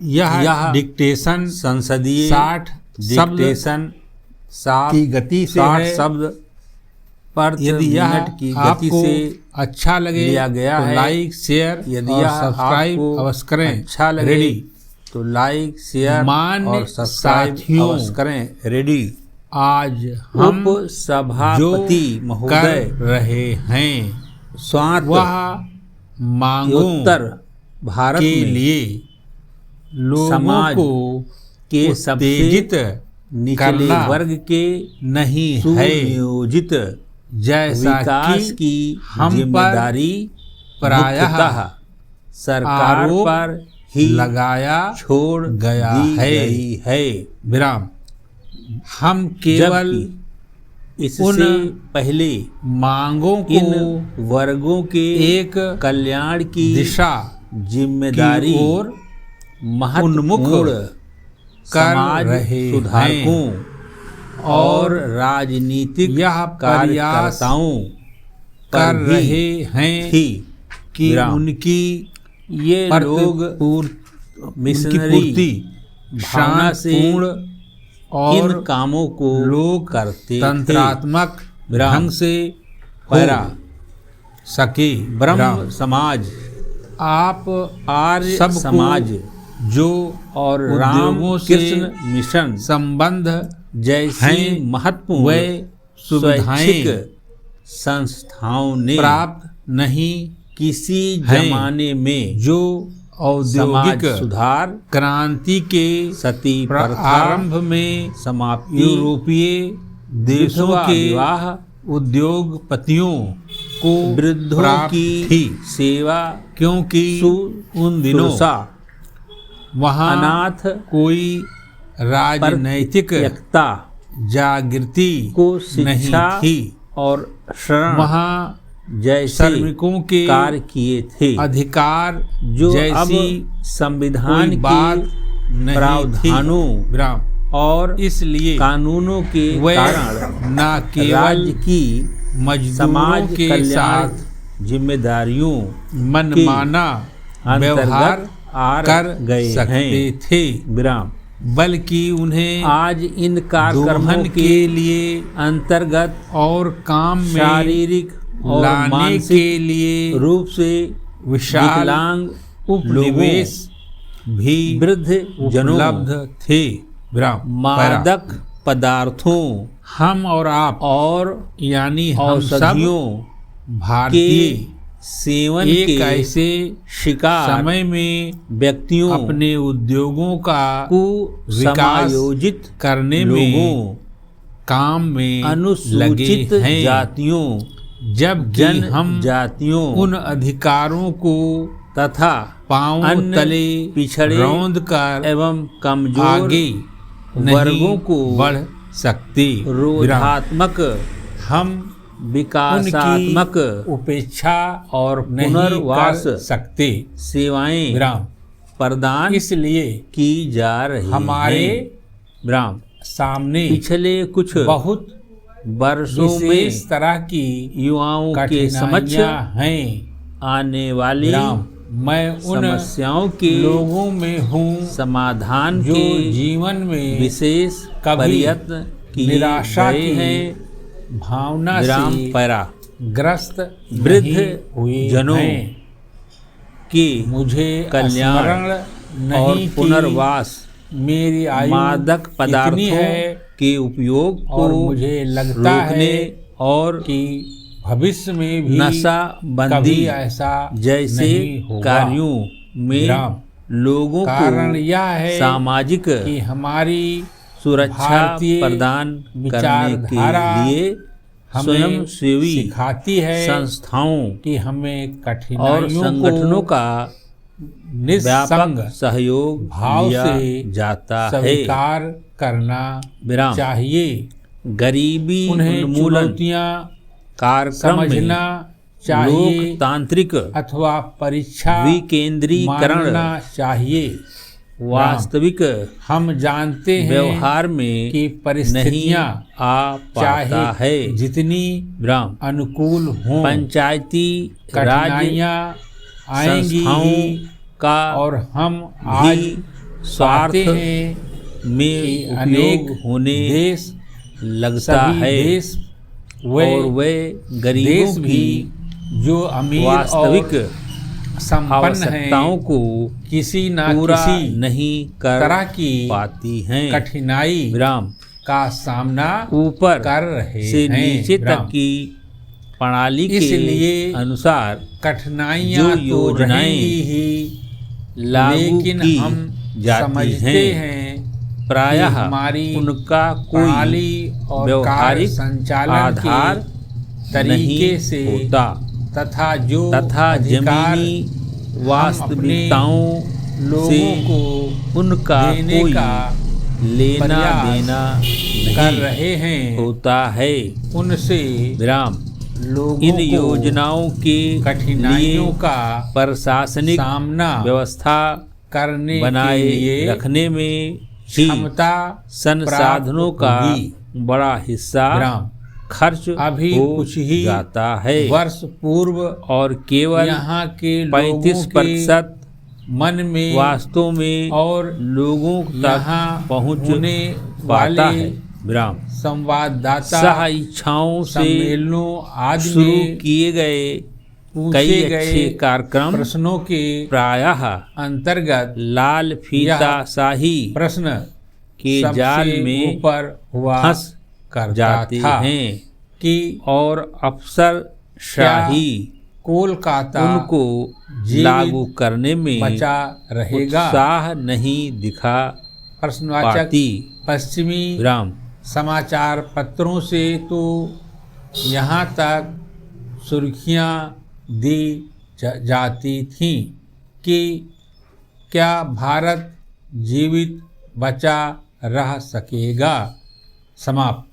यह डिक्टेशन संसदीय 60 डिक्टेशन की गति से 60 है। शब्द प्रति यदि यह मिनट की गति आपको से अच्छा लगे लिया गया तो है। लाइक शेयर यदि और यह सब्सक्राइब आपको अवश्य करें। अच्छा लगे रेडी। तो लाइक शेयर मान्य और सब्सक्राइब साथियों, अवश्य करें। रेडी। आज हम उप सभापति जो महोदय कर रहे हैं स्वांत वह मांगों उत्तर भारत के में लिए लोगों समाज को के सबसे उत्तेजित निचले करना वर्ग के नहीं है, सुनियोजित जैसा विकास की हम पर जिम्मेदारी प्रायः मुख्यतः सरकार आरोप पर ही लगाया छोड़ गया दी है। गई है। विराम। हम केवल जबकि इससे उन पहले मांगों इन को वर्गों के एक कल्याण की दिशा जिम्मेदारी की ओर महत्वपूर्ण कर समाज रहे सुधारकों और राजनीतिक यह प्रयास कार्यकर्ताओं कर पर भी रहे हैं थी कि विराम। उनकी ये लोग मिशनरी पूर्ति भावना से शांतिपूर्ण और इन कामों को लोग करते तंत्रात्मक विराम। ढंग से पैरा सके। ब्रह्म समाज आप आर्य सबको समाज जो और उद्योगों से रामकृष्ण मिशन संबंध जैसी हैं, महत्वपूर्ण वे सुविधाएं स्वैच्छिक संस्थाओं ने प्राप्त नहीं किसी हैं, जमाने में जो समाज औद्योगिक सुधार क्रांति के सती प्रथा प्रारंभ में समाप्ति यूरोपीय देशों विधवा के विवाह उद्योगपतियों को वृद्धों प्राप्त की थी, सेवा क्योंकि उन दिनों वहाँ अनाथ कोई राजनैतिक एकता जागृति को नहीं शिक्षा थी। और शरण वहाँ जैसे श्रमिकों के कार्य किए थे अधिकार जो जैसी अब संविधान कोई बात के नहीं प्रावधानों थी। विराम। और इसलिए कानूनों के वे कारण न केवल राज्य की मजदूरों समाज के कल्याण साथ जिम्मेदारियों मनमाना व्यवहार अंतर्गत आ कर गए सकते हैं। थे, विराम। बल्कि उन्हें आज इन कार्यक्रमों दोहन के के लिए अंतर्गत और काम में शारीरिक और लाने के मानसिक लिए रूप से विशाल विकलांग उपनिवेश भी वृद्ध जनों उपलब्ध थे। विराम। मादक पदार्थों हम और आप और यानी हम सब औषधियों भारतीय के सेवन एक के ऐसे शिकार समय में व्यक्तियों अपने उद्योगों का को विकास समायोजित करने लोगों में काम में अनुसूचित लगे हैं, जातियों जबकि हम जातियों उन अधिकारों को तथा पांव अन्य तले पिछड़े रौंद कर एवं कमजोर आगे वर्गों नहीं को बढ़ सकते। रोधात्मक हम विकासात्मक उनकी उपेक्षा और नहीं पुनर्वास कर सकते। सेवाएं विराम। प्रदान इसलिए की जा रही हमारे हैं। विराम। सामने पिछले कुछ बहुत वर्षों में विशेष तरह की युवाओं के समक्ष कठिनाइयां हैं। आने वाली विराम। मैं उन समस्याओं के लोगों में हूँ समाधान जो के जीवन में विशेष कभी प्रयत्न किए निराशा गए की हैं। भावना विराम से पैरा ग्रस्त वृद्ध नहीं हुए जनों हैं। के मुझे कल्याण स्मरण और नहीं कि पुनर्वास मेरी आयु मादक कितनी पदार्थों है के उपयोग को और मुझे लगता रोकने है और कि भविष्य में भी नशा बंदी कभी ऐसा जैसे नहीं होगा। कार्यों में विराम। लोगों कारण को यह है सामाजिक कि हमारी सुरक्षा भारतीय प्रदान करने के विचारधारा लिए हमें स्वयंसेवी सिखाती है संस्थाओं कि हमें और कठिनाइयों संगठनों को का निस्संग व्यापक सहयोग भाव लिया से जाता है। स्वीकार करना विराम। चाहिए। गरीबी उन्हें उन्मूलन चुनौतियां कार्यक्रम में समझना चाहिए लोकतांत्रिक अथवा परीक्षा विकेंद्रीकरण मानना चाहिए। वास्तविक हम जानते हैं व्यवहार में कि नहीं परिस्थितियां आ पाता है। चाहे जितनी विराम। अनुकूल हों, पंचायती राज कठिनाइयां आएंगी संस्थाओं ही का और हम आज भी स्वार्थ पाते हैं में कि उपयोग अनेक होने देश लगता सभी है देश और वे गरीबों देश भी की जो अमीर वास्तविक और संपन्न आवश्यकताओं हैं को किसी न पूरा किसी नहीं कर तरह की पाती हैं। कठिनाई विराम का सामना ऊपर कर रहे से हैं। नीचे तक विराम। की प्रणाली के इसलिए अनुसार कठिनाइयां जो तो योजनाएं रहेंगी ही, लागू लेकिन की हम जाती समझते हैं हैं प्रायः कि हमारी उनका कोई प्रणाली और कार्य व्यवहारिक संचालन आधार के तरीके नहीं से होता तथा जो तथा अधिकार जमीनी वास्तविकताओं लोगों से को उनका देने कोई का लेना प्रयास देना कर नहीं रहे हैं होता है। उनसे विराम लोगों इन को योजनाओं के कठिनाइयों लिए का प्रशासनिक सामना व्यवस्था करने बनाए के लिए रखने में ही क्षमता संसाधनों प्राप्त का होगी। बड़ा हिस्सा विराम। खर्च अभी हो कुछ ही जाता है वर्ष पूर्व और केवल यहाँ के 35% मन में वास्तव में और लोगों तक यहाँ पहुंच होने पाता वाले है। विराम संवाददाता सह इच्छाओं से सम्मेलनों आदि शुरू में किए गए पूछे कई गए अच्छे कार्यक्रम प्रश्नों के प्रायः अंतर्गत लाल फीता शाही प्रश्न के सबसे जाल में ऊपर हुआ फंस करता जाते था हैं कि और अफसर शाही कोलकाता उनको जीवित लागू करने में बचा रहेगा। उत्साह नहीं दिखा प्रश्नवाचक पाती। पश्चिमी विराम समाचार पत्रों से तो यहाँ तक सुर्खियाँ दी जाती थीं कि क्या भारत जीवित बचा रह सकेगा। समाप्त।